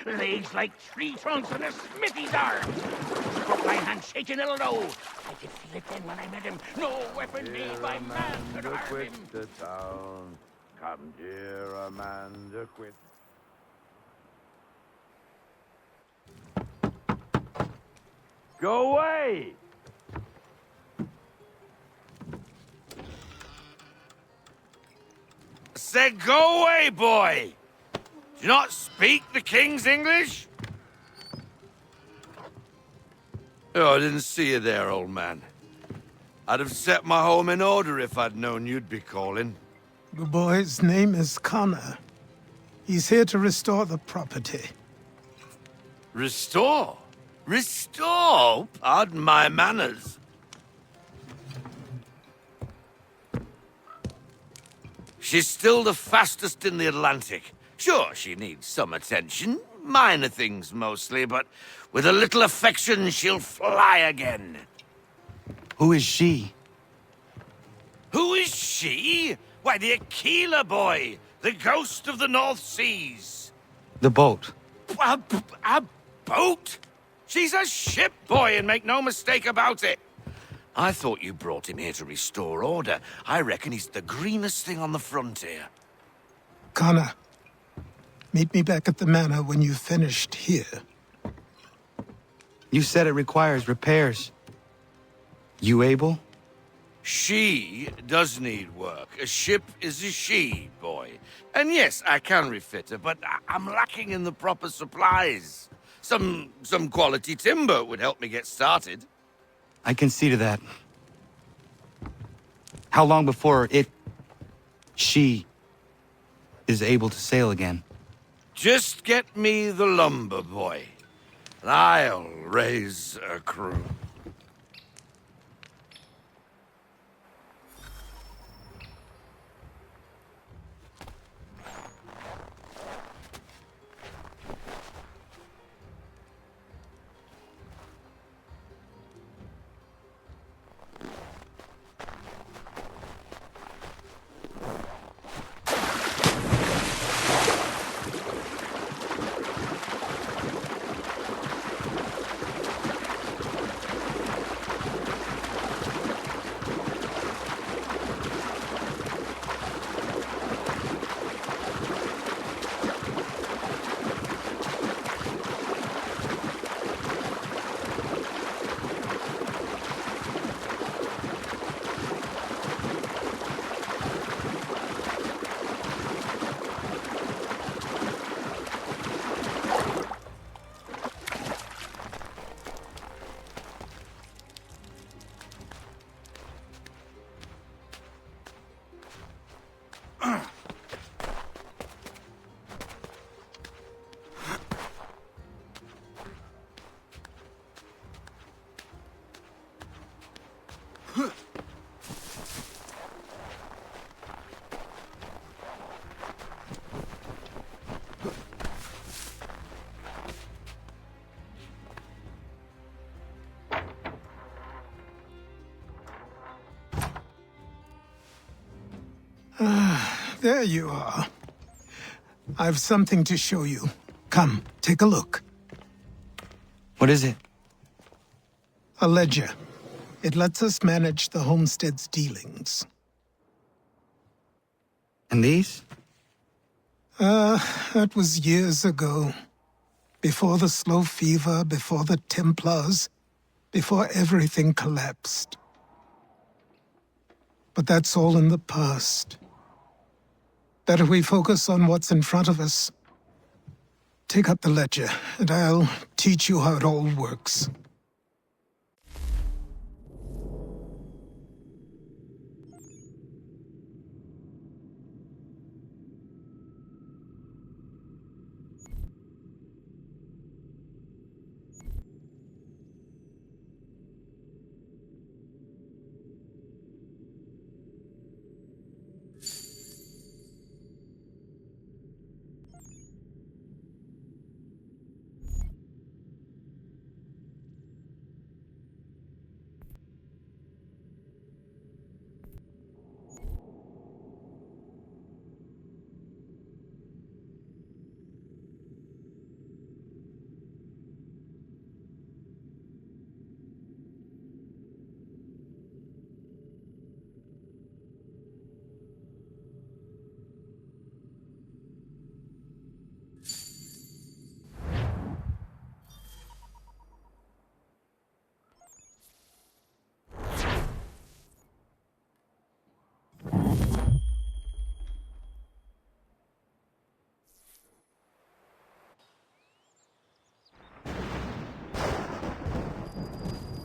Legs like tree trunks in a smithy's arms. Broke my hand shaking, it'll know. I could feel it then when I met him. No weapon made by man could harm him. The town. Come, dear Amanda, quit. Go away! I said go away, boy! Do you not speak the King's English? Oh, I didn't see you there, old man. I'd have set my home in order if I'd known you'd be calling. The boy's name is Connor. He's here to restore the property. Restore? Restore? Pardon my manners. She's still the fastest in the Atlantic. Sure, she needs some attention. Minor things mostly, but with a little affection, she'll fly again. Who is she? Who is she? Why, the Aquila boy, the ghost of the North Seas. The boat. A boat? She's a ship boy, and make no mistake about it. I thought you brought him here to restore order. I reckon he's the greenest thing on the frontier. Connor, meet me back at the manor when you've finished here. You said it requires repairs. You able? She does need work. A ship is a she, boy. And yes, I can refit her, but I'm lacking in the proper supplies. Some quality timber would help me get started. I can see to that. How long before she, is able to sail again? Just get me the lumber, boy, and I'll raise a crew. There you are. I've something to show you. Come, take a look. What is it? A ledger. It lets us manage the homestead's dealings. And these? That was years ago. Before the slow fever, before the Templars, before everything collapsed. But that's all in the past. Better we focus on what's in front of us. Take up the ledger, and I'll teach you how it all works.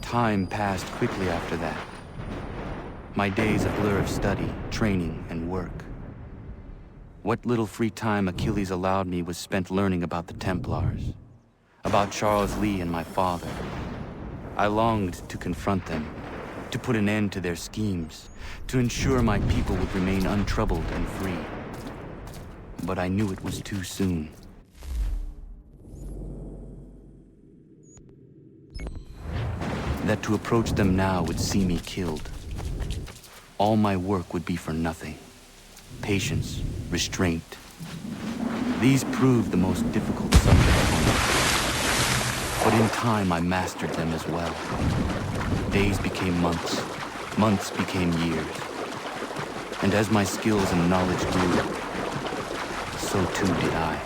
Time passed quickly after that. My days a blur of study, training, and work. What little free time Achilles allowed me was spent learning about the Templars, about Charles Lee and my father. I longed to confront them, to put an end to their schemes, to ensure my people would remain untroubled and free. But I knew it was too soon. That to approach them now would see me killed. All my work would be for nothing. Patience, restraint. These proved the most difficult subjects for me. But in time, I mastered them as well. Days became months. Months became years. And as my skills and knowledge grew, so too did I.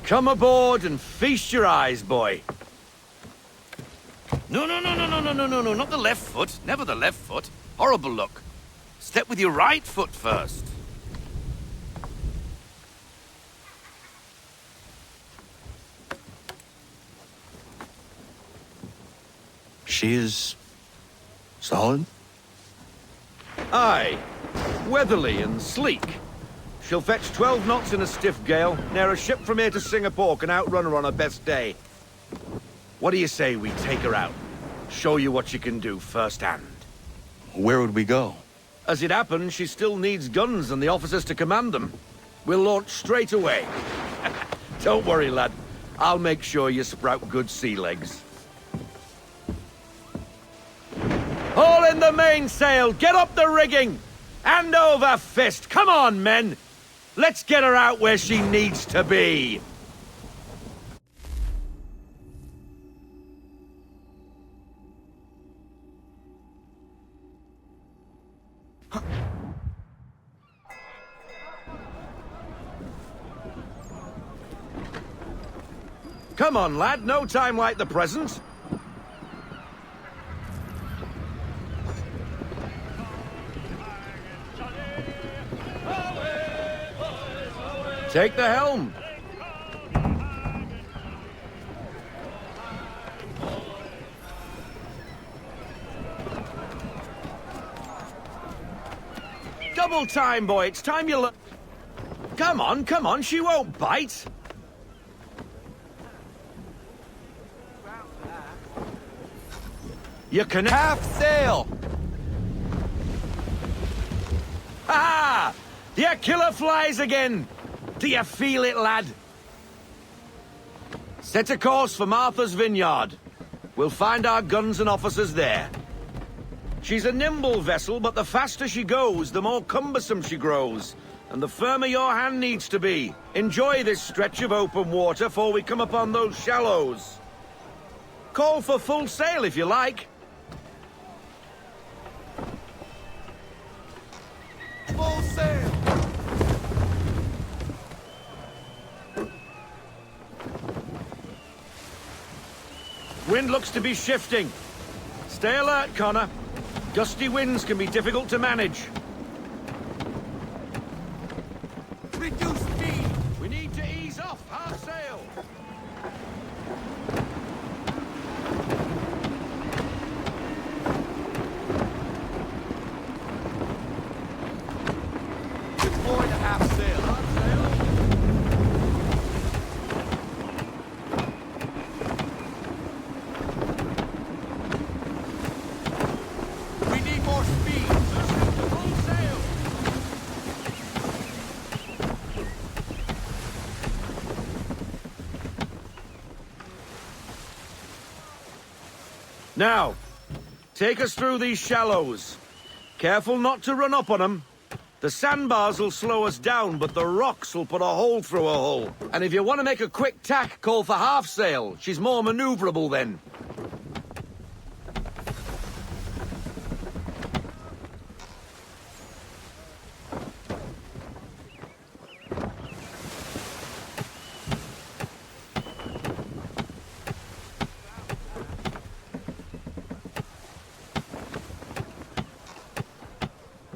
Come aboard and feast your eyes, boy. No, not the left foot. Never the left foot. Horrible look. Step with your right foot first. She is solid? Aye. Weatherly and sleek. She'll fetch 12 knots in a stiff gale. Ne'er a ship from here to Singapore can outrun her on her best day. What do you say we take her out? Show you what she can do firsthand. Where would we go? As it happens, she still needs guns and the officers to command them. We'll launch straight away. Don't worry, lad. I'll make sure you sprout good sea legs. Haul in the mainsail! Get up the rigging! Hand over fist! Come on, men! Let's get her out where she needs to be! Come on, lad. No time like the present. Take the helm. Double time, boy. It's time you look. Come on. She won't bite. You can half sail. Ah! Your killer flies again. Do you feel it, lad? Set a course for Martha's Vineyard. We'll find our guns and officers there. She's a nimble vessel, but the faster she goes, the more cumbersome she grows. And the firmer your hand needs to be. Enjoy this stretch of open water before we come upon those shallows. Call for full sail if you like. Full sail! Wind looks to be shifting. Stay alert, Connor. Gusty winds can be difficult to manage. Reduce speed! We need to ease off. Half sail! Deploy to half sail. Half sail. We need more speed. Full sail. Now, take us through these shallows. Careful not to run up on them. The sandbars will slow us down, but the rocks will put a hole through a hull. And if you want to make a quick tack, call for half sail. She's more maneuverable then.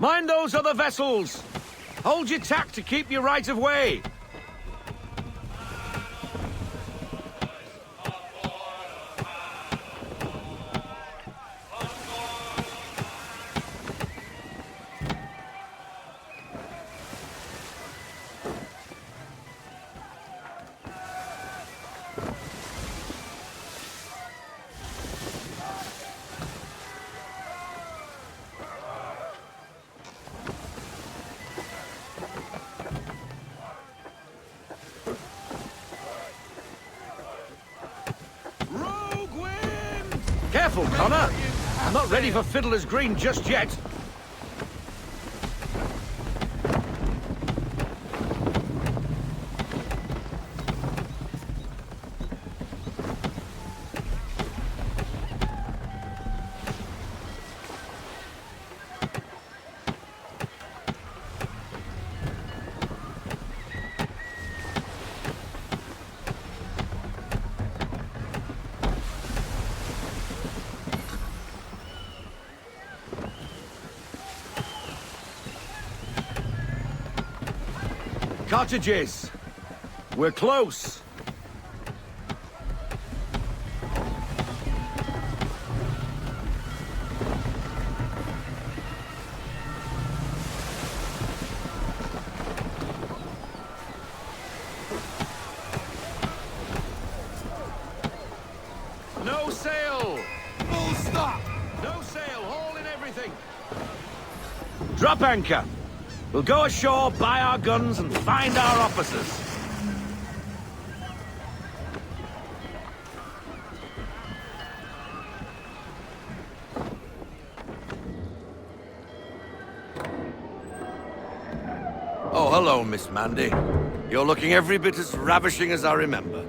Mind those other vessels! Hold your tack to keep your right of way! Careful, Connor! I'm not ready for Fiddler's Green just yet. Cottages! We're close! No sail! Full stop! No sail, haul in everything! Drop anchor! We'll go ashore, buy our guns, and find our officers. Oh, hello, Miss Mandy. You're looking every bit as ravishing as I remember.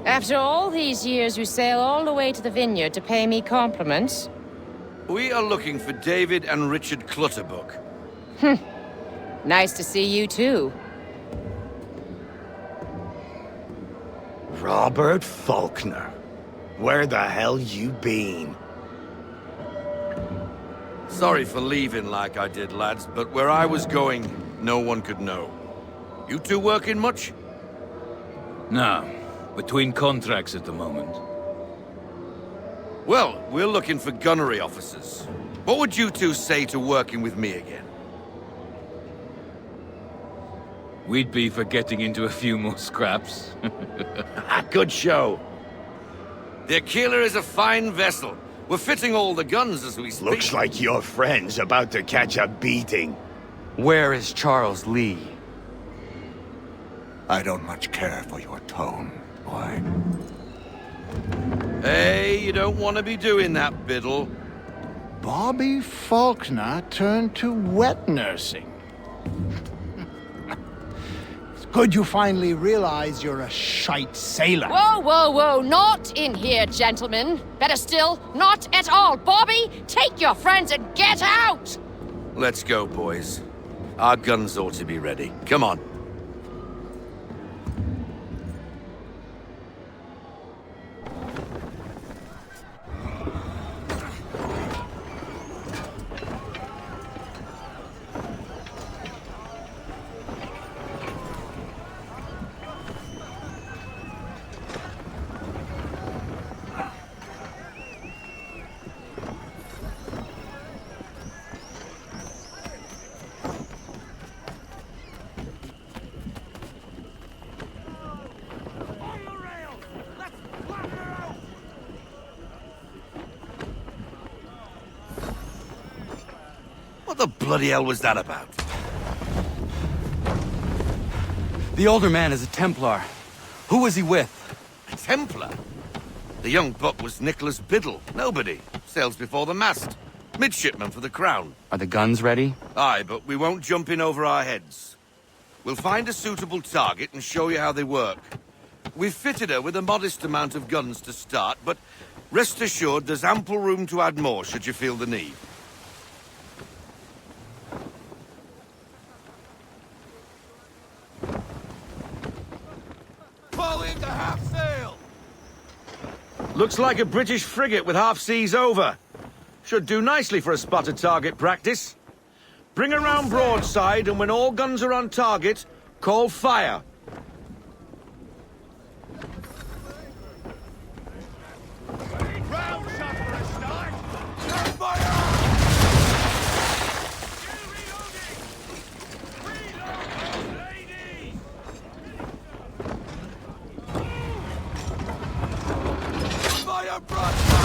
After all these years, you sail all the way to the vineyard to pay me compliments? We are looking for David and Richard Clutterbuck. Nice to see you, too. Robert Faulkner. Where the hell you been? Sorry for leaving like I did, lads, but where I was going, no one could know. You two working much? No. Between contracts at the moment. Well, we're looking for gunnery officers. What would you two say to working with me again? We'd be for getting into a few more scraps. Good show. The Aquila is a fine vessel. We're fitting all the guns as we speak. Looks like your friend's about to catch a beating. Where is Charles Lee? I don't much care for your tone, boy. Hey, you don't want to be doing that, Biddle. Bobby Faulkner turned to wet nursing. It's good you finally realize you're a shite sailor. Whoa, whoa, whoa, not in here, gentlemen. Better still, not at all. Bobby, take your friends and get out! Let's go, boys. Our guns ought to be ready. Come on. What the bloody hell was that about? The older man is a Templar. Who was he with? A Templar? The young buck was Nicholas Biddle. Nobody. Sails before the mast. Midshipman for the Crown. Are the guns ready? Aye, but we won't jump in over our heads. We'll find a suitable target and show you how they work. We've fitted her with a modest amount of guns to start, but rest assured there's ample room to add more should you feel the need. Fall into half sail! Looks like a British frigate with half seas over. Should do nicely for a spotted target practice. Bring her round broadside, and when all guns are on target, call fire. Round shot for a start. Fire! Reloading, ladies. Fire broadside!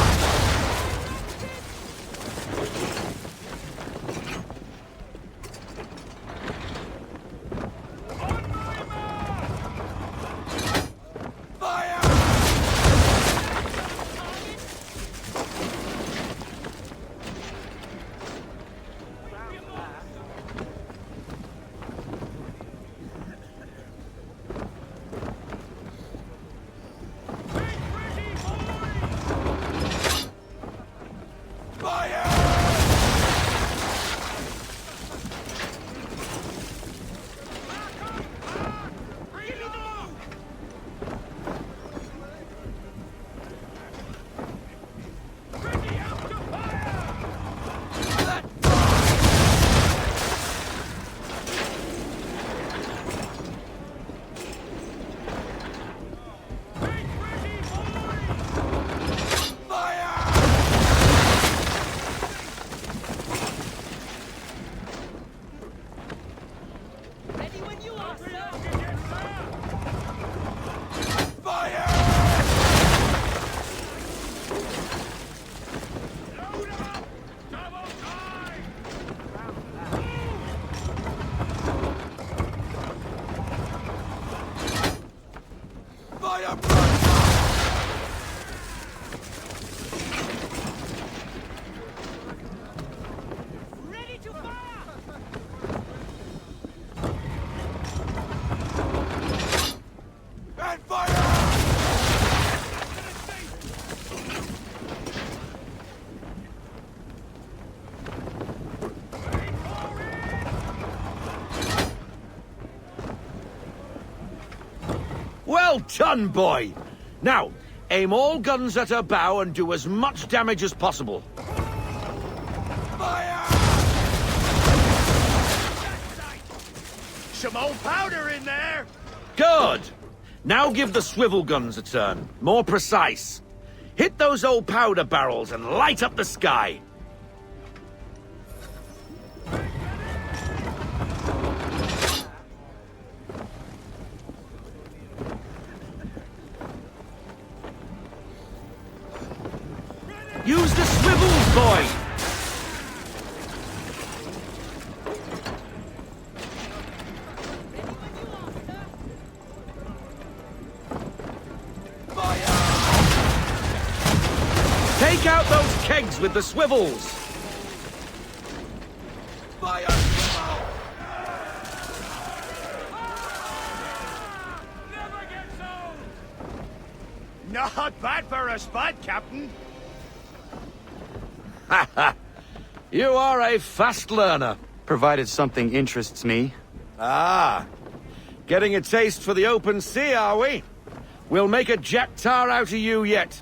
Well done, boy! Now, aim all guns at her bow and do as much damage as possible. some old powder in there. Good! Now give the swivel guns a turn. More precise. Hit those old powder barrels and light up the sky. Use the swivels, boy! Take out those kegs with the swivels! Fire! Not bad for a spud, Captain. You are a fast learner. Provided something interests me. Ah, getting a taste for the open sea, are we? We'll make a jack tar out of you yet.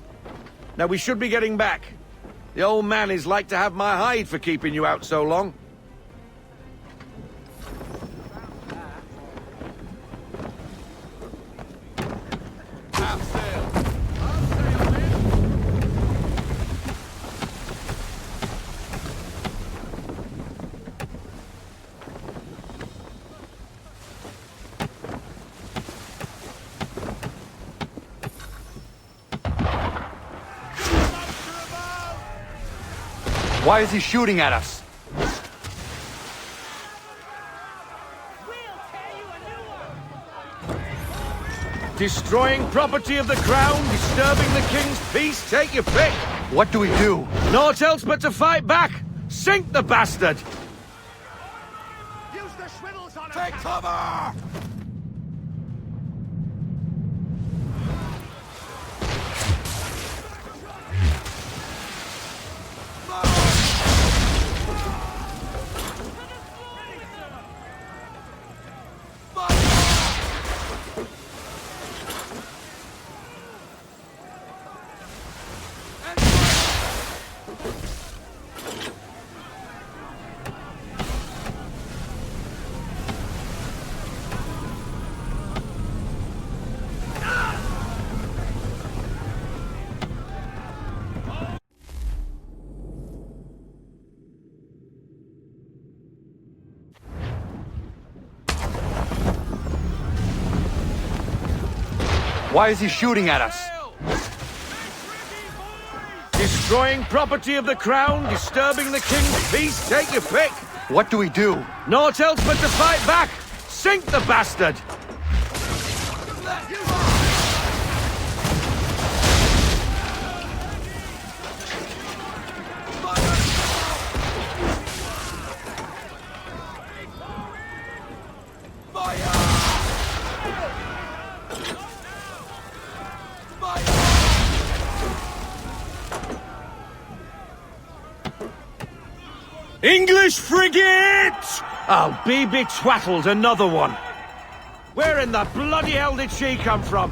Now we should be getting back. The old man is like to have my hide for keeping you out so long. Why is he shooting at us? Destroying property of the crown, disturbing the king's peace, take your pick. What do we do? Naught else but to fight back. Sink the bastard. Use the swivels on him. Take cover! Why is he shooting at us? Destroying property of the crown, disturbing the king's peace, take your pick. What do we do? Naught else but to fight back. Sink the bastard. English frigate! I'll be betwattled, another one. Where in the bloody hell did she come from?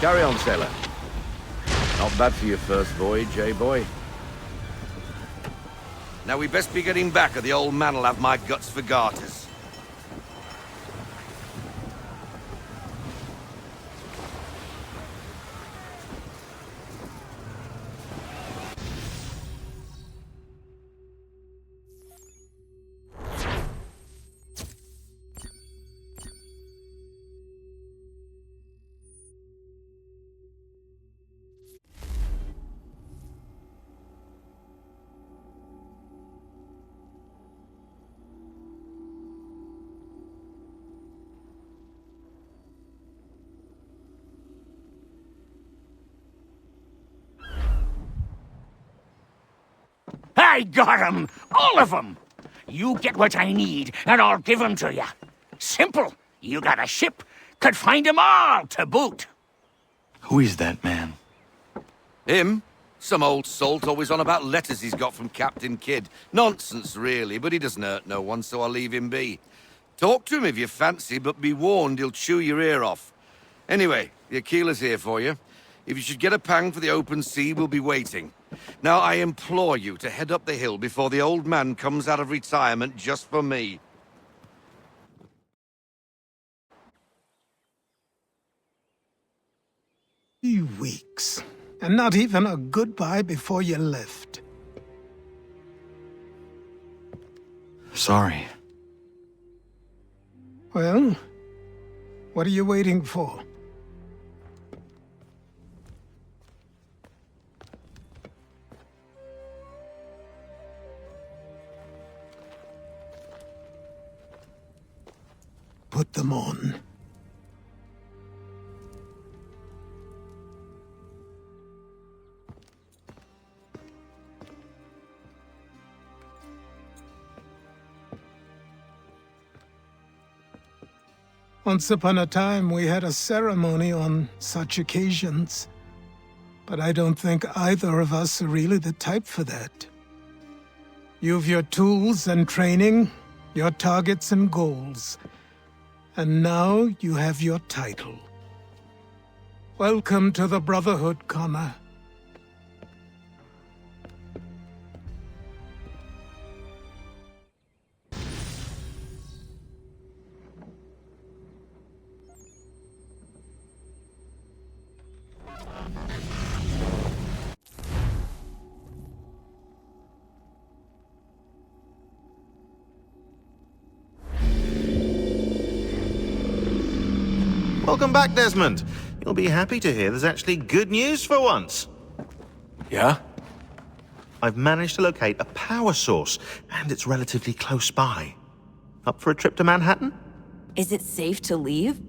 Carry on, sailor. Not bad for your first voyage, eh, boy? Now we best be getting back, or the old man'll have my guts for garters. I got 'em! All of 'em! You get what I need, and I'll give 'em to you. Simple. You got a ship, could find 'em all to boot. Who is that man? Him? Some old salt always on about letters he's got from Captain Kidd. Nonsense, really, but he doesn't hurt no one, so I'll leave him be. Talk to him if you fancy, but be warned he'll chew your ear off. Anyway, the Aquila's here for you. If you should get a pang for the open sea, we'll be waiting. Now, I implore you to head up the hill before the old man comes out of retirement just for me. 3 weeks, and not even a goodbye before you left. Sorry. Well, what are you waiting for? Put them on. Once upon a time, we had a ceremony on such occasions. But I don't think either of us are really the type for that. You've your tools and training, your targets and goals. And now you have your title. Welcome to the Brotherhood, Connor. Welcome back, Desmond. You'll be happy to hear there's actually good news for once. Yeah? I've managed to locate a power source, and it's relatively close by. Up for a trip to Manhattan? Is it safe to leave?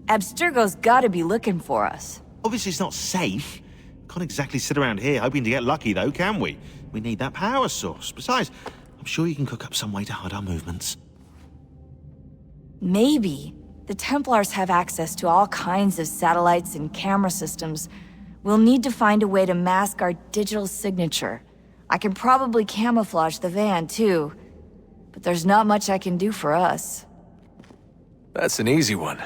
Abstergo's gotta be looking for us. Obviously, it's not safe. Can't exactly sit around here hoping to get lucky, though, can we? We need that power source. Besides, I'm sure you can cook up some way to hide our movements. Maybe. The Templars have access to all kinds of satellites and camera systems. We'll need to find a way to mask our digital signature. I can probably camouflage the van, too. But there's not much I can do for us. That's an easy one.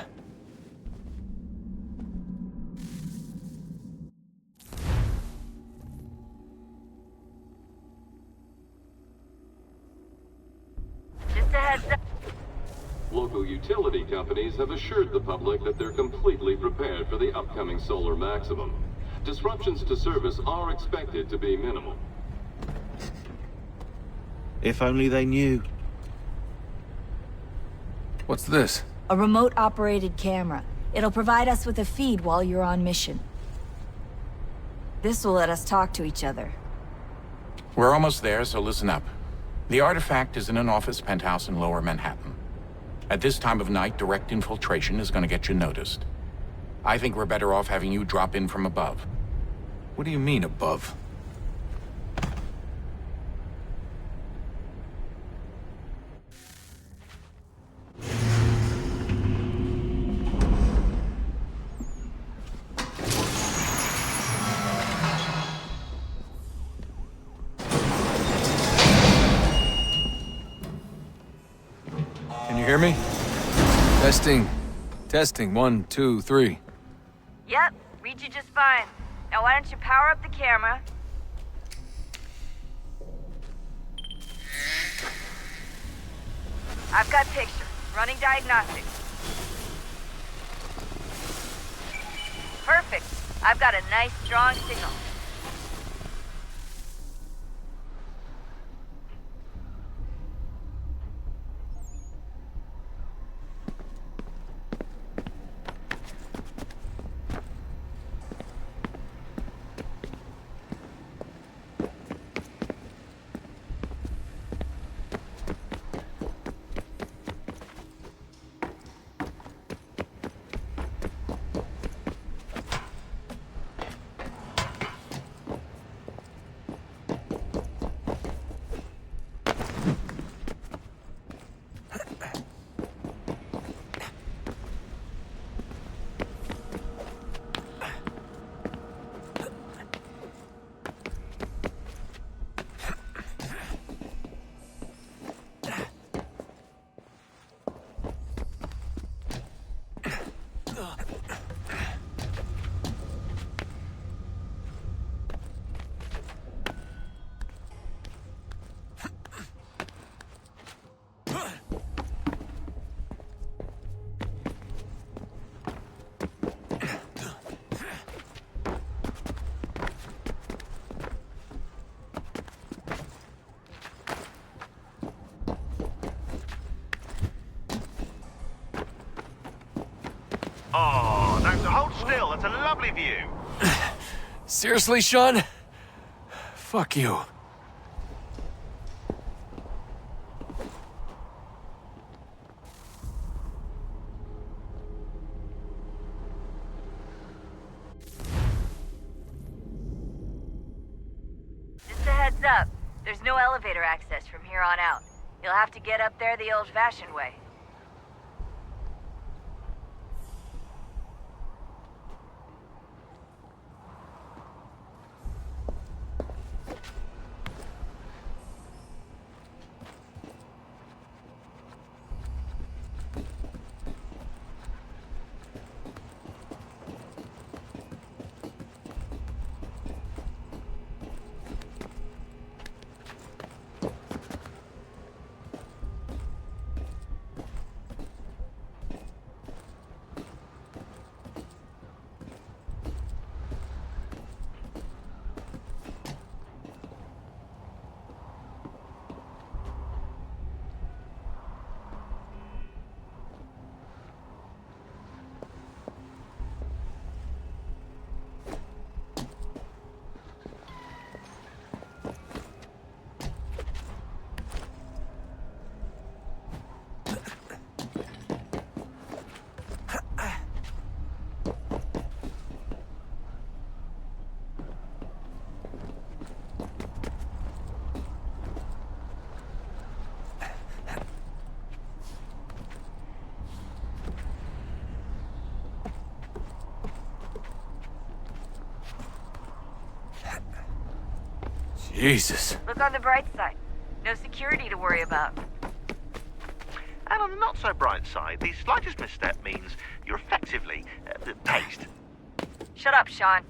Just a heads up. Local utility companies have assured the public that they're completely prepared for the upcoming solar maximum. Disruptions to service are expected to be minimal. If only they knew. What's this? A remote-operated camera. It'll provide us with a feed while you're on mission. This will let us talk to each other. We're almost there, so listen up. The artifact is in an office penthouse in Lower Manhattan. At this time of night, direct infiltration is going to get you noticed. I think we're better off having you drop in from above. What do you mean, above? Can you hear me? Testing. Testing. 1, 2, 3. Yep, Read you just fine. Now why don't you power up the camera? I've got picture. Running diagnostics. Perfect. I've got a nice, strong signal. Oh, that's hold still. That's a lovely view. Seriously, Sean? Fuck you. Just a heads up. There's no elevator access from here on out. You'll have to get up there the old-fashioned way. Jesus. Look on the bright side. No security to worry about. And on the not so bright side, the slightest misstep means you're effectively paced. Shut up, Sean.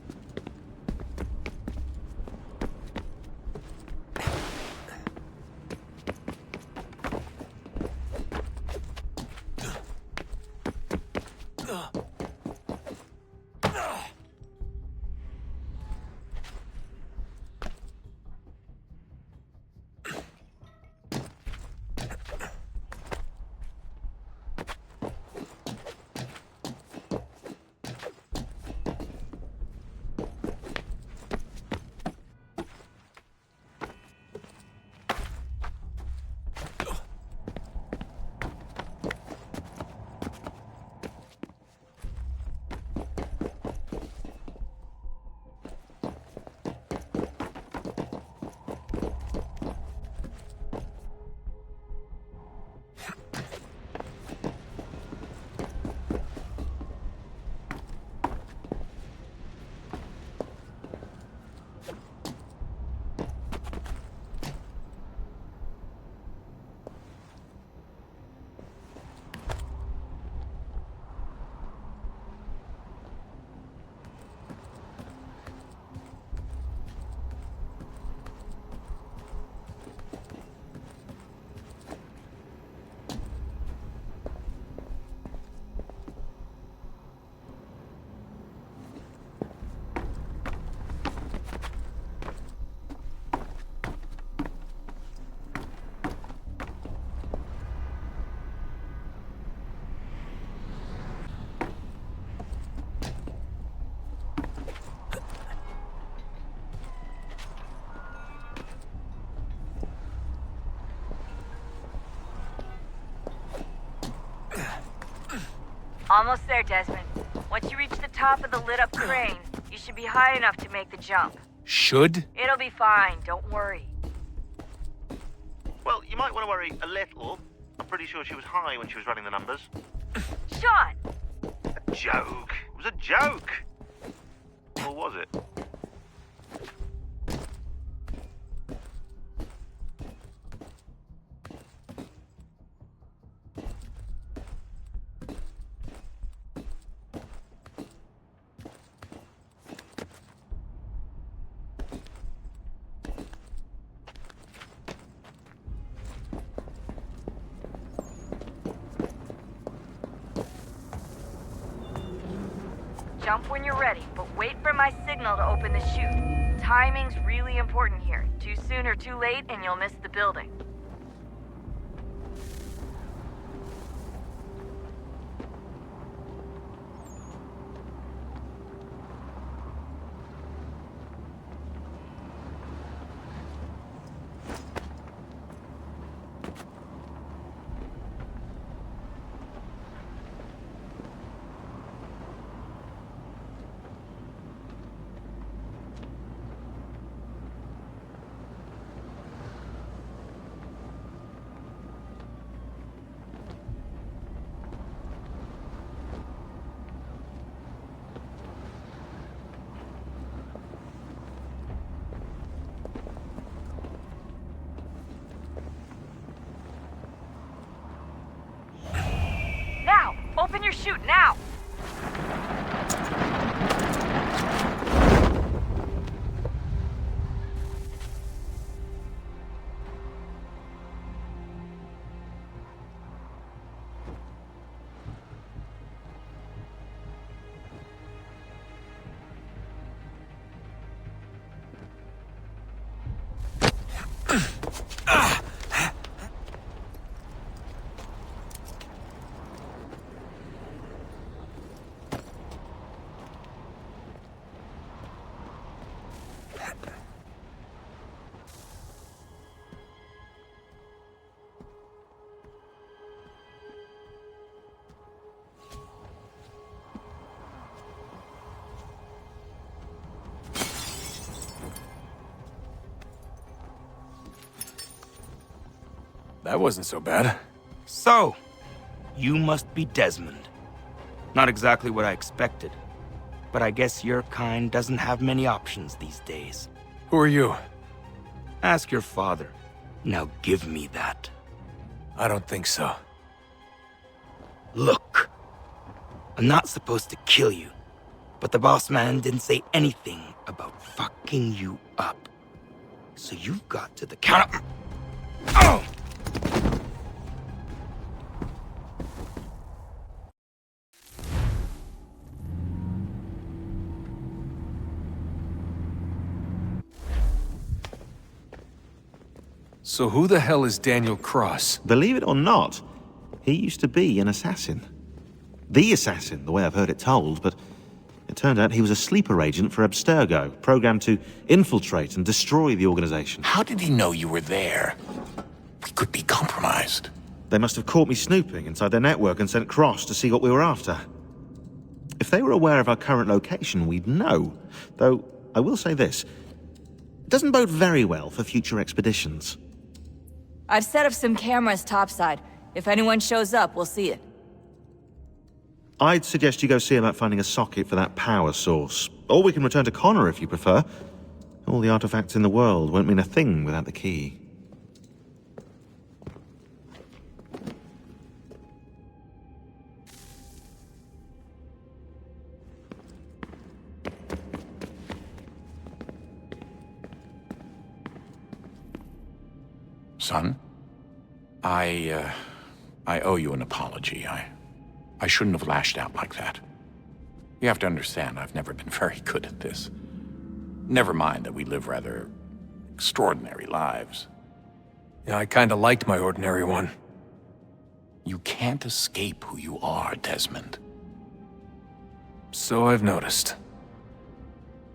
Almost there, Desmond. Once you reach the top of the lit-up crane, you should be high enough to make the jump. Should? It'll be fine, don't worry. Well, you might want to worry a little. I'm pretty sure she was high when she was running the numbers. Sean! A joke. It was a joke. Or was it? Jump when you're ready, but wait for my signal to open the chute. Timing's really important here. Too soon or too late, and you'll miss the building. Open your chute now! That wasn't so bad. So, you must be Desmond. Not exactly what I expected, but I guess your kind doesn't have many options these days. Who are you? Ask your father. Now give me that. I don't think so. Look, I'm not supposed to kill you, but the boss man didn't say anything about fucking you up. So you've got to the count of... Oh! So who the hell is Daniel Cross? Believe it or not, he used to be an assassin. The assassin, the way I've heard it told, but it turned out he was a sleeper agent for Abstergo, programmed to infiltrate and destroy the organization. How did he know you were there? We could be compromised. They must have caught me snooping inside their network and sent Cross to see what we were after. If they were aware of our current location, we'd know. Though, I will say this. It doesn't bode very well for future expeditions. I've set up some cameras topside. If anyone shows up, we'll see it. I'd suggest you go see about finding a socket for that power source. Or we can return to Connor if you prefer. All the artifacts in the world won't mean a thing without the key. Son, I owe you an apology. I shouldn't have lashed out like that. You have to understand, I've never been very good at this. Never mind that we live rather extraordinary lives. Yeah, I kinda liked my ordinary one. You can't escape who you are, Desmond. So I've noticed.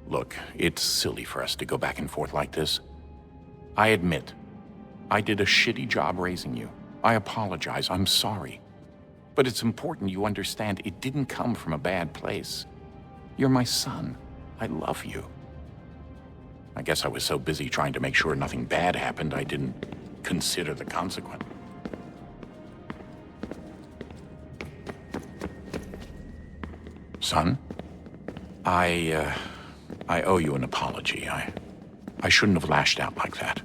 Look, it's silly for us to go back and forth like this. I admit, I did a shitty job raising you. I apologize, I'm sorry. But it's important you understand it didn't come from a bad place. You're my son. I love you. I guess I was so busy trying to make sure nothing bad happened, I didn't consider the consequence. Son, I owe you an apology. I shouldn't have lashed out like that.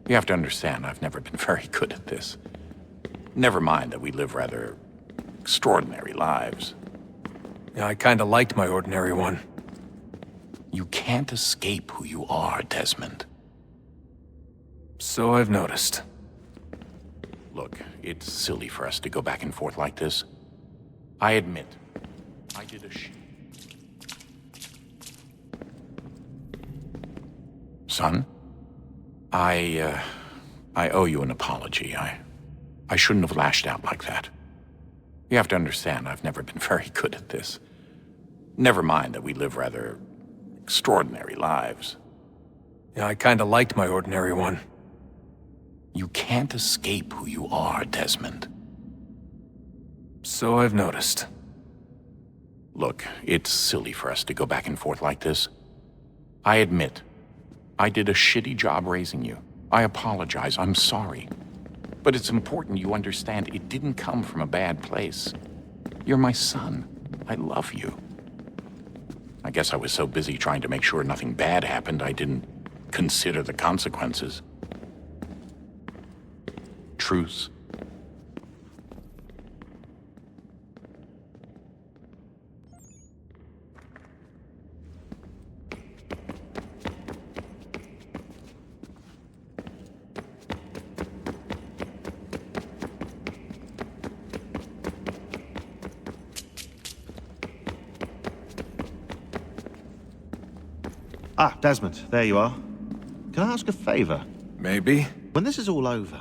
You have to understand, I've never been very good at this. Never mind that we live rather extraordinary lives. Yeah, I kinda liked my ordinary one. You can't escape who you are, Desmond. So I've noticed. Look, it's silly for us to go back and forth like this. I admit, I did a Son, I owe you an apology. I shouldn't have lashed out like that. You have to understand, I've never been very good at this. Never mind that we live rather extraordinary lives. Yeah, I kinda liked my ordinary one. You can't escape who you are, Desmond. So I've noticed. Look, it's silly for us to go back and forth like this. I admit, I did a shitty job raising you. I apologize, I'm sorry. But it's important you understand it didn't come from a bad place. You're my son. I love you. I guess I was so busy trying to make sure nothing bad happened, I didn't consider the consequences. Truce. Ah, Desmond, there you are. Can I ask a favor? Maybe. When this is all over,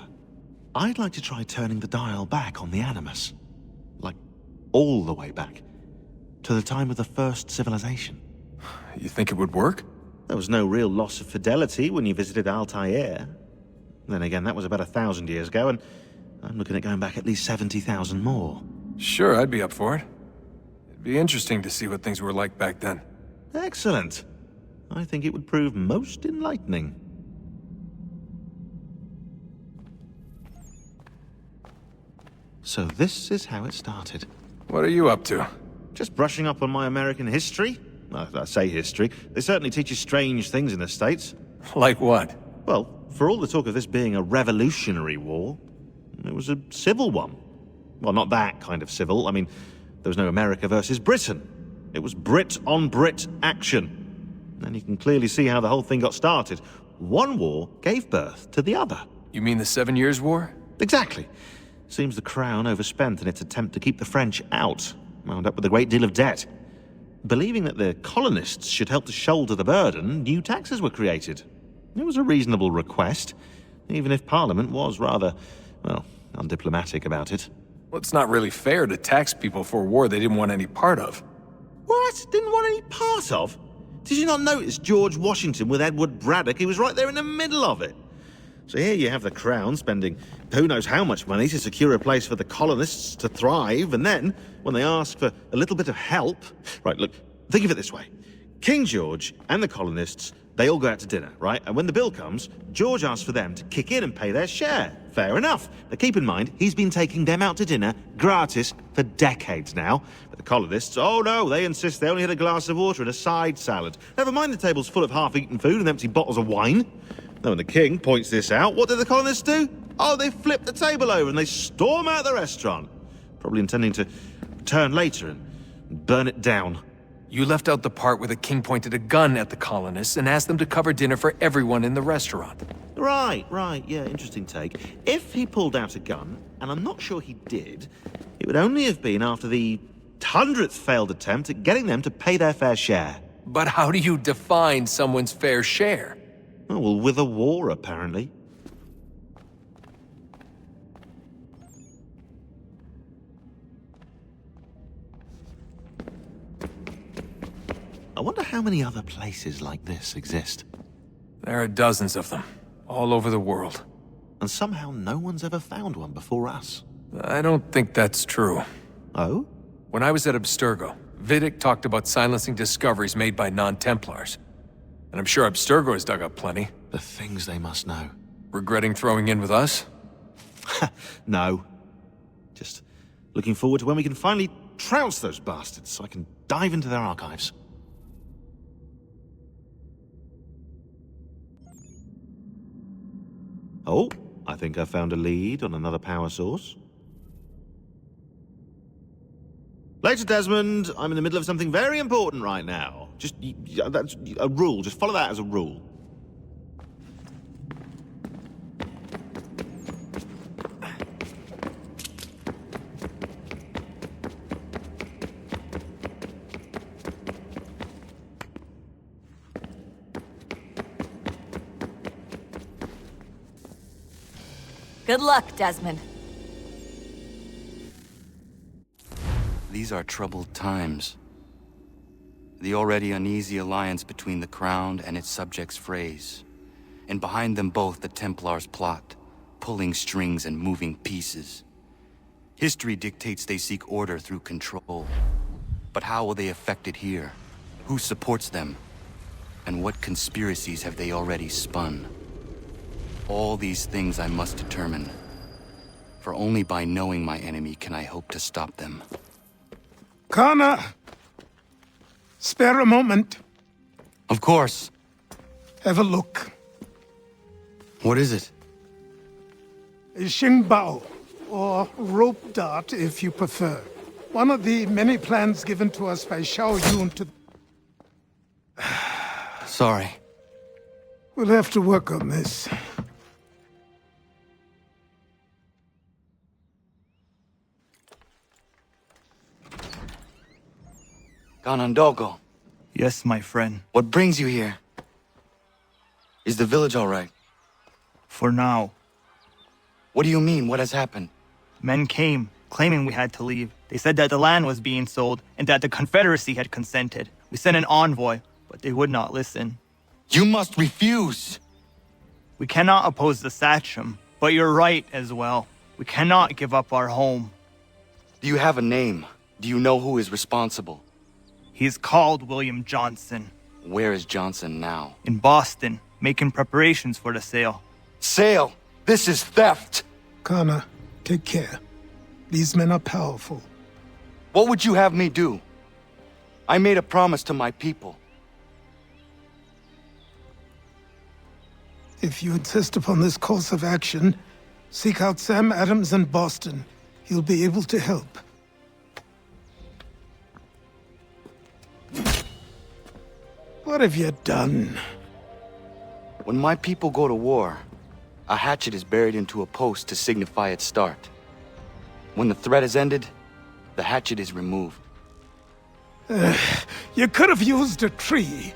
I'd like to try turning the dial back on the Animus. Like, all the way back. To the time of the first civilization. You think it would work? There was no real loss of fidelity when you visited Altair. Then again, that was about 1,000 years ago, and I'm looking at going back at least 70,000 more. Sure, I'd be up for it. It'd be interesting to see what things were like back then. Excellent. I think it would prove most enlightening. So this is how it started. What are you up to? Just brushing up on my American history. Well, I say history. They certainly teach you strange things in the States. Like what? Well, for all the talk of this being a revolutionary war, it was a civil one. Well, not that kind of civil. I mean, there was no America versus Britain. It was Brit on Brit action. And you can clearly see how the whole thing got started. One war gave birth to the other. You mean the 7 Years' War? Exactly. Seems the Crown overspent in its attempt to keep the French out, wound up with a great deal of debt. Believing that the colonists should help to shoulder the burden, new taxes were created. It was a reasonable request, even if Parliament was rather, well, undiplomatic about it. Well, it's not really fair to tax people for a war they didn't want any part of. What? Didn't want any part of? Did you not notice George Washington with Edward Braddock? He was right there in the middle of it. So here you have the Crown spending who knows how much money to secure a place for the colonists to thrive, and then, when they ask for a little bit of help... Right, look, think of it this way. King George and the colonists, they all go out to dinner, right? And when the bill comes, George asks for them to kick in and pay their share. Fair enough. Now keep in mind, he's been taking them out to dinner, gratis, for decades now. But the colonists, oh no, they insist they only had a glass of water and a side salad. Never mind the table's full of half-eaten food and empty bottles of wine. Now when the king points this out, what do the colonists do? Oh, they flip the table over and they storm out the restaurant. Probably intending to return later and burn it down. You left out the part where the king pointed a gun at the colonists and asked them to cover dinner for everyone in the restaurant. Right, yeah, interesting take. If he pulled out a gun, and I'm not sure he did, it would only have been after the 100th failed attempt at getting them to pay their fair share. But how do you define someone's fair share? Oh, well, with a war, apparently. I wonder how many other places like this exist. There are dozens of them, all over the world. And somehow no one's ever found one before us. I don't think that's true. Oh? When I was at Abstergo, Vidic talked about silencing discoveries made by non-Templars. And I'm sure Abstergo has dug up plenty. The things they must know. Regretting throwing in with us? No. Just looking forward to when we can finally trounce those bastards so I can dive into their archives. Oh, I think I found a lead on another power source. Later, Desmond. I'm in the middle of something very important right now. Just, that's a rule. Just follow that as a rule. Good luck, Desmond. These are troubled times. The already uneasy alliance between the Crown and its subjects frays. And behind them both the Templars plot, pulling strings and moving pieces. History dictates they seek order through control. But how will they affect it here? Who supports them? And what conspiracies have they already spun? All these things I must determine. For only by knowing my enemy can I hope to stop them. Connor! Spare a moment. Of course. Have a look. What is it? A Xingbao, or rope dart if you prefer. One of the many plans given to us by Xiao Yun to... Sorry. We'll have to work on this. Ganondogo. Yes, my friend. What brings you here? Is the village all right? For now. What do you mean? What has happened? Men came, claiming we had to leave. They said that the land was being sold, and that the Confederacy had consented. We sent an envoy, but they would not listen. You must refuse! We cannot oppose the Sachem, but you're right as well. We cannot give up our home. Do you have a name? Do you know who is responsible? He's called William Johnson. Where is Johnson now? In Boston, making preparations for the sale. Sale! This is theft! Connor, take care. These men are powerful. What would you have me do? I made a promise to my people. If you insist upon this course of action, seek out Sam Adams in Boston. He'll be able to help. What have you done? When my people go to war, a hatchet is buried into a post to signify its start. When the threat is ended, the hatchet is removed. You could have used a tree.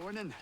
Morning.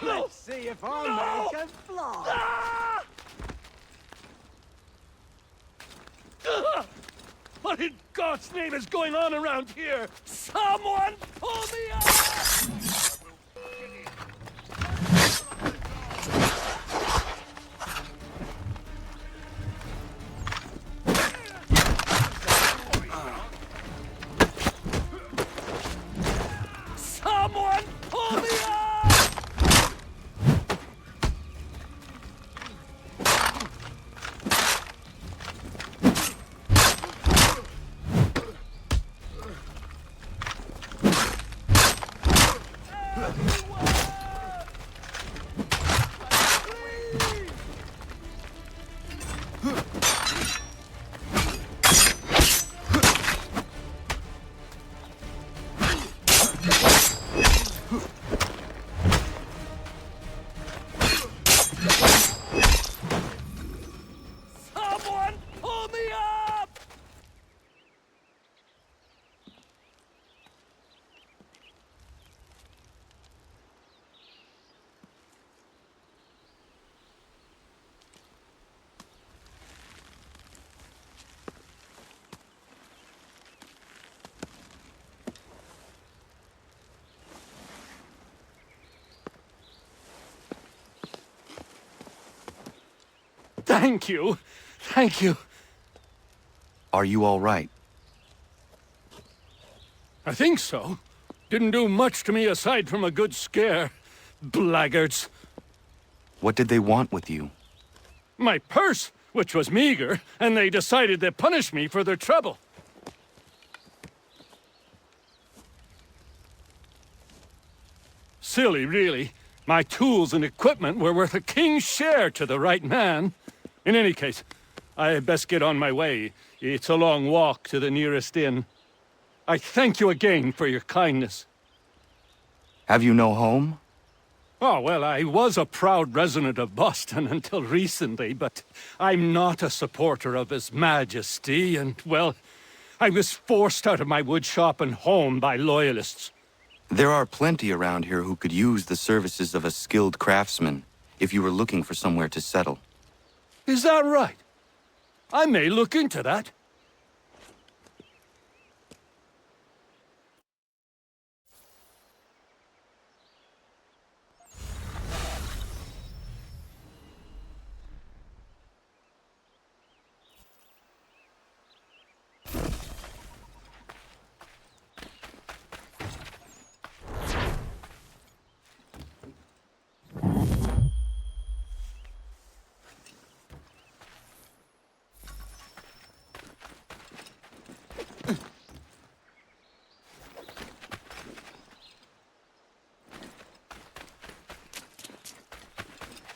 Let's see if I make a fly. What in God's name is going on around here? Someone pull me up! Someone pull me up! Someone pull me up! Thank you. Thank you. Are you all right? I think so. Didn't do much to me aside from a good scare. Blackguards. What did they want with you? My purse, which was meager, and they decided to punish me for their trouble. Silly, really. My tools and equipment were worth a king's share to the right man. In any case, I had best get on my way. It's a long walk to the nearest inn. I thank you again for your kindness. Have you no home? Oh, well, I was a proud resident of Boston until recently, but I'm not a supporter of His Majesty, and, well, I was forced out of my woodshop and home by loyalists. There are plenty around here who could use the services of a skilled craftsman if you were looking for somewhere to settle. Is that right? I may look into that.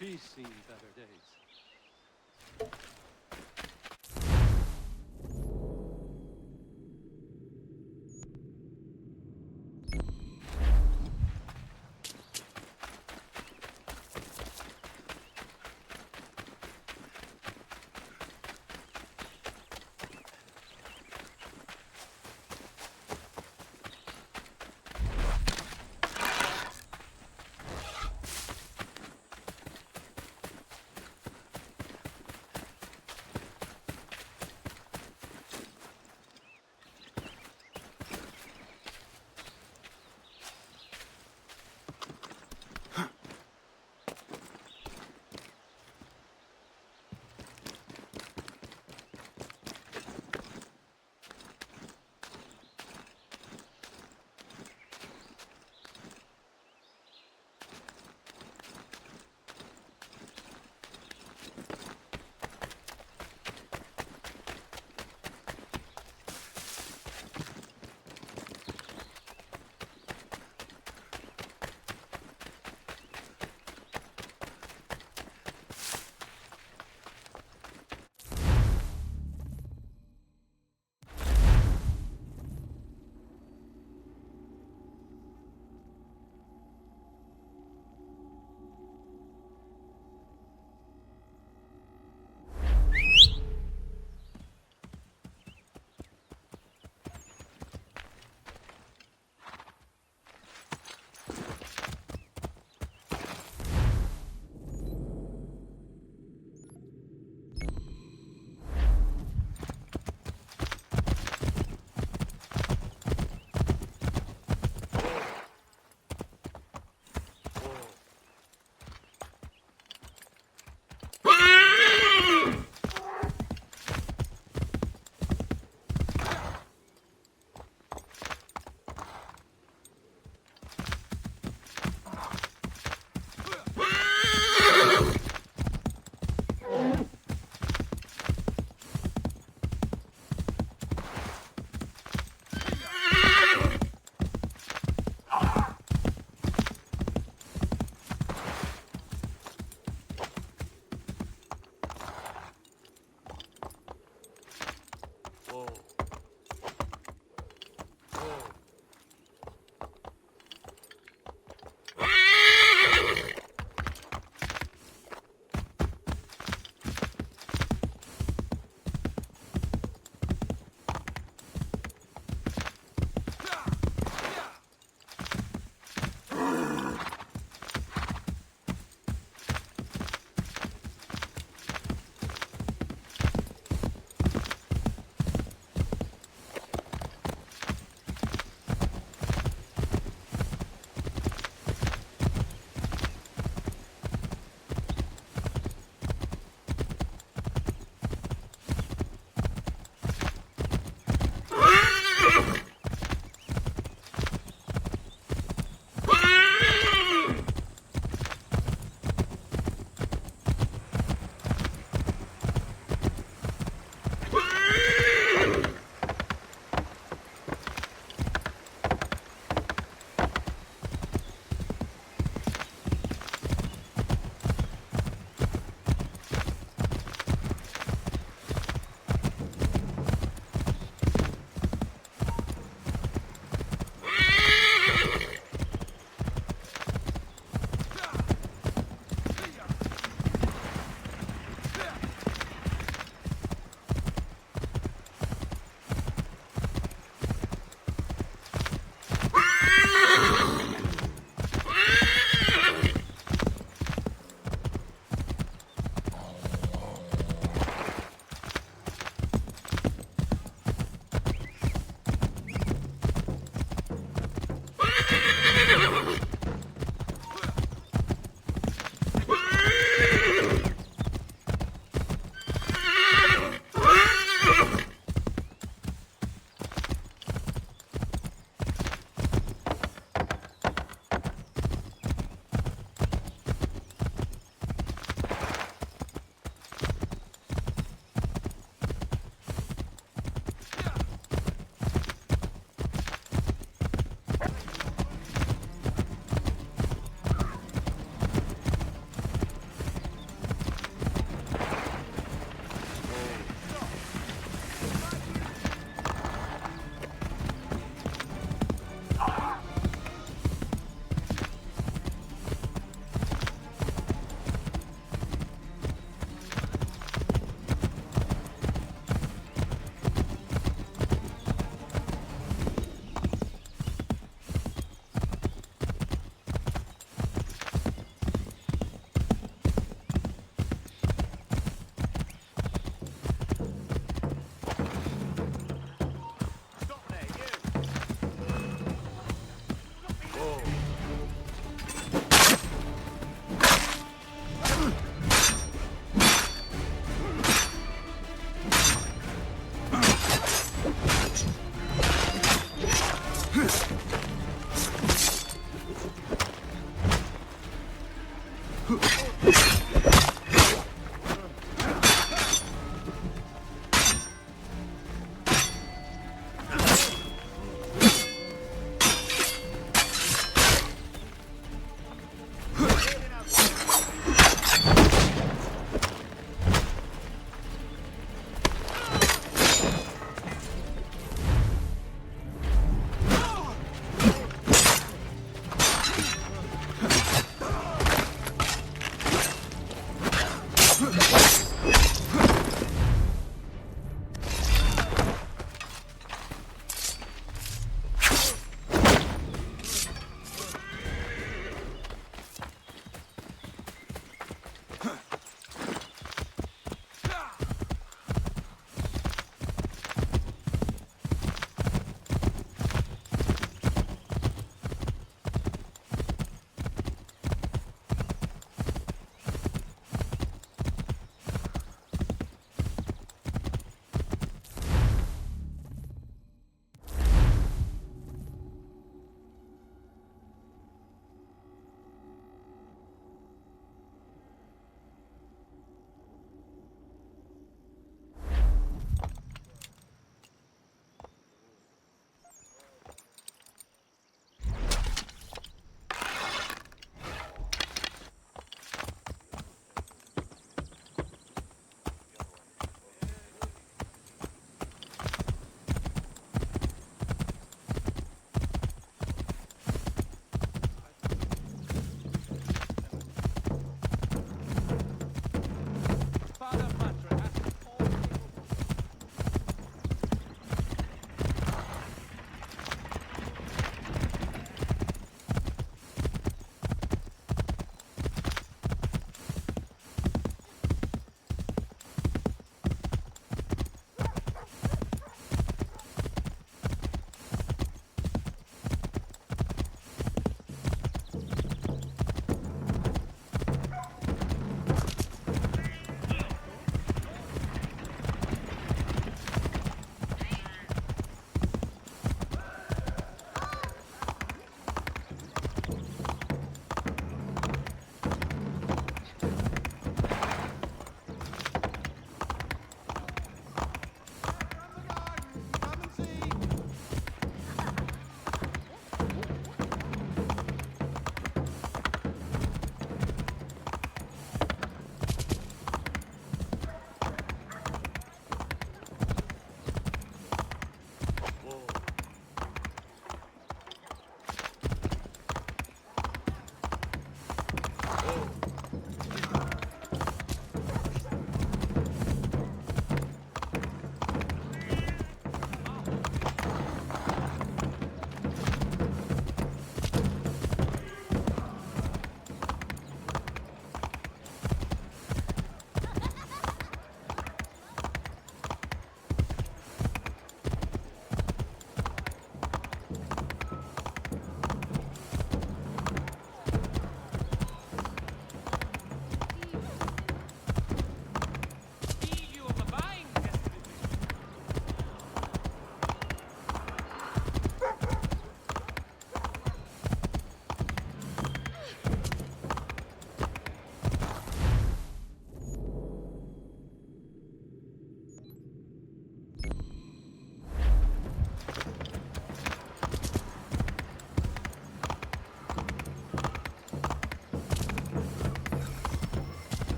She's seen better days.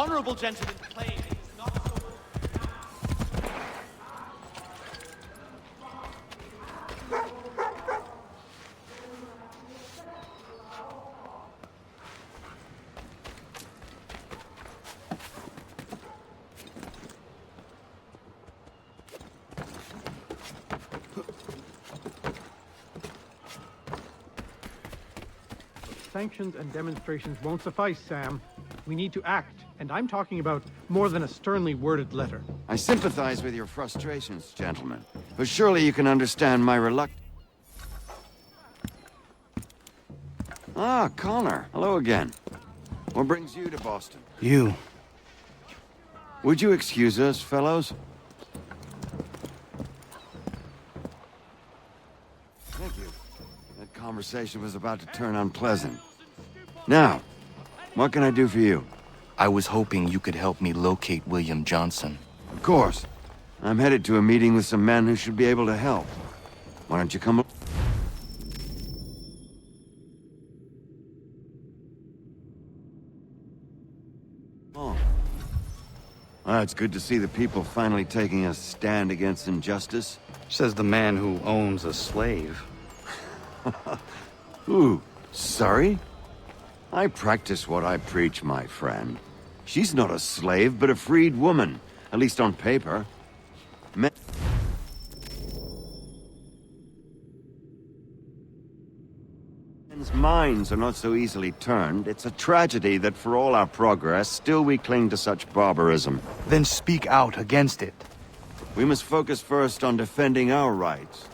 honorable gentleman claim it is not so... Sanctions and demonstrations won't suffice, Sam. We need to act, and I'm talking about more than a sternly worded letter. I sympathize with your frustrations, gentlemen, but surely you can understand my reluctance. Ah, Connor. Hello again. What brings you to Boston? You. Would you excuse us, fellows? Thank you. That conversation was about to turn unpleasant. Now, what can I do for you? I was hoping you could help me locate William Johnson. Of course. I'm headed to a meeting with some men who should be able to help. Why don't you come up? Oh. Well, it's good to see the people finally taking a stand against injustice. Says the man who owns a slave. Ooh, sorry? I practice what I preach, my friend. She's not a slave, but a freed woman. At least on paper. Men's minds are not so easily turned. It's a tragedy that for all our progress, still we cling to such barbarism. Then speak out against it. We must focus first on defending our rights.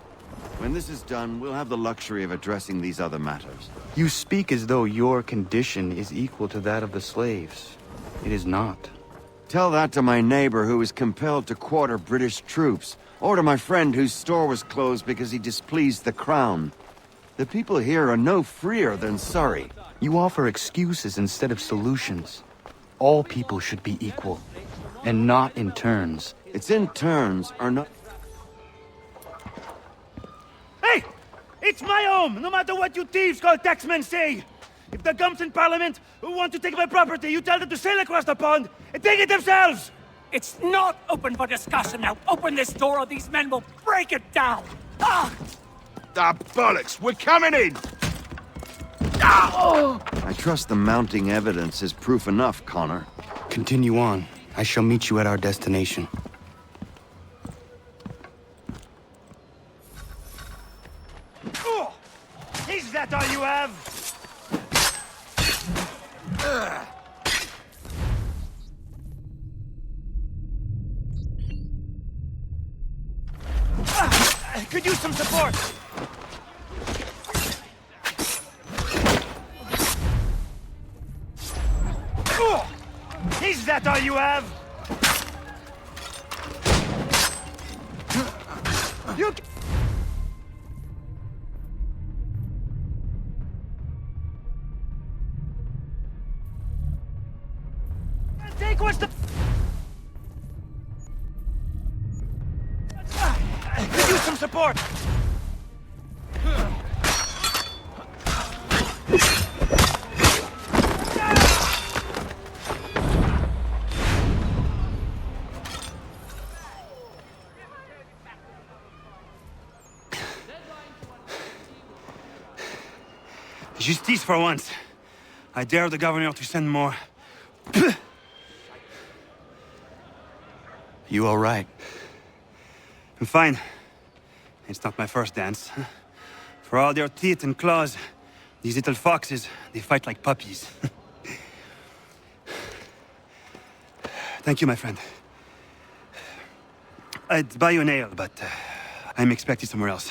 When this is done, we'll have the luxury of addressing these other matters. You speak as though your condition is equal to that of the slaves. It is not. Tell that to my neighbor who was compelled to quarter British troops, or to my friend whose store was closed because he displeased the crown. The people here are no freer than Surrey. You offer excuses instead of solutions. All people should be equal, and not in turns. It's in turns, or not... Hey! It's my home, no matter what you thieves called taxmen say! If the gumps in Parliament who want to take my property, you tell them to sail across the pond and take it themselves! It's not open for discussion now. Open this door or these men will break it down! Ah! Ah, bollocks! We're coming in! Ah! I trust the mounting evidence is proof enough, Connor. Continue on. I shall meet you at our destination. Oh! Is that all you have? Could use some support! Oh! Is that all you have? You... Take what's the... Could use some support! Justice for once. I dare the governor to send more. You all right? I'm fine. It's not my first dance. For all their teeth and claws, these little foxes, they fight like puppies. Thank you, my friend. I'd buy you an ale, but I'm expected somewhere else.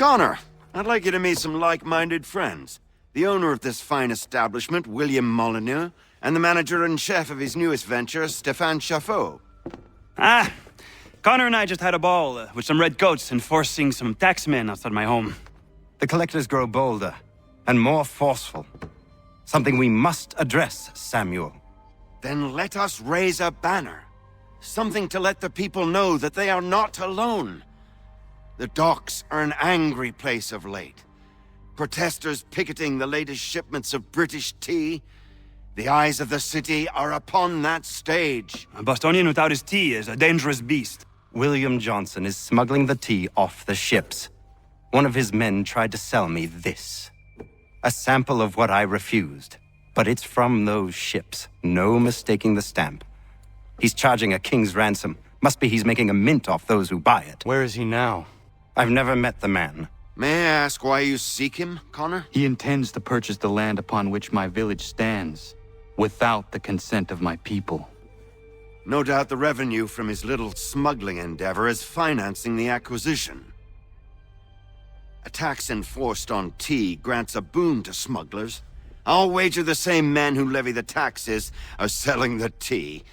Connor, I'd like you to meet some like-minded friends. The owner of this fine establishment, William Molyneux, and the manager and chef of his newest venture, Stéphane Chaffeau. Ah, Connor and I just had a ball with some redcoats enforcing some taxmen outside my home. The collectors grow bolder and more forceful. Something we must address, Samuel. Then let us raise a banner. Something to let the people know that they are not alone. The docks are an angry place of late. Protesters picketing the latest shipments of British tea. The eyes of the city are upon that stage. A Bostonian without his tea is a dangerous beast. William Johnson is smuggling the tea off the ships. One of his men tried to sell me this. A sample of what I refused. But it's from those ships. No mistaking the stamp. He's charging a king's ransom. Must be he's making a mint off those who buy it. Where is he now? I've never met the man. May I ask why you seek him, Connor? He intends to purchase the land upon which my village stands, without the consent of my people. No doubt the revenue from his little smuggling endeavor is financing the acquisition. A tax enforced on tea grants a boon to smugglers. I'll wager the same men who levy the taxes are selling the tea.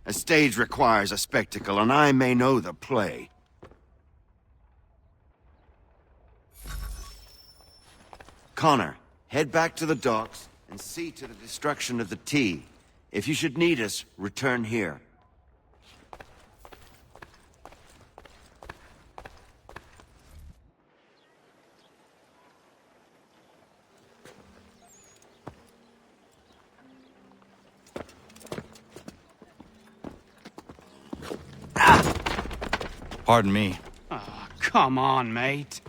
A stage requires a spectacle, and I may know the play. Connor, head back to the docks and see to the destruction of the tea. If you should need us, return here. Pardon me. Oh, come on, mate.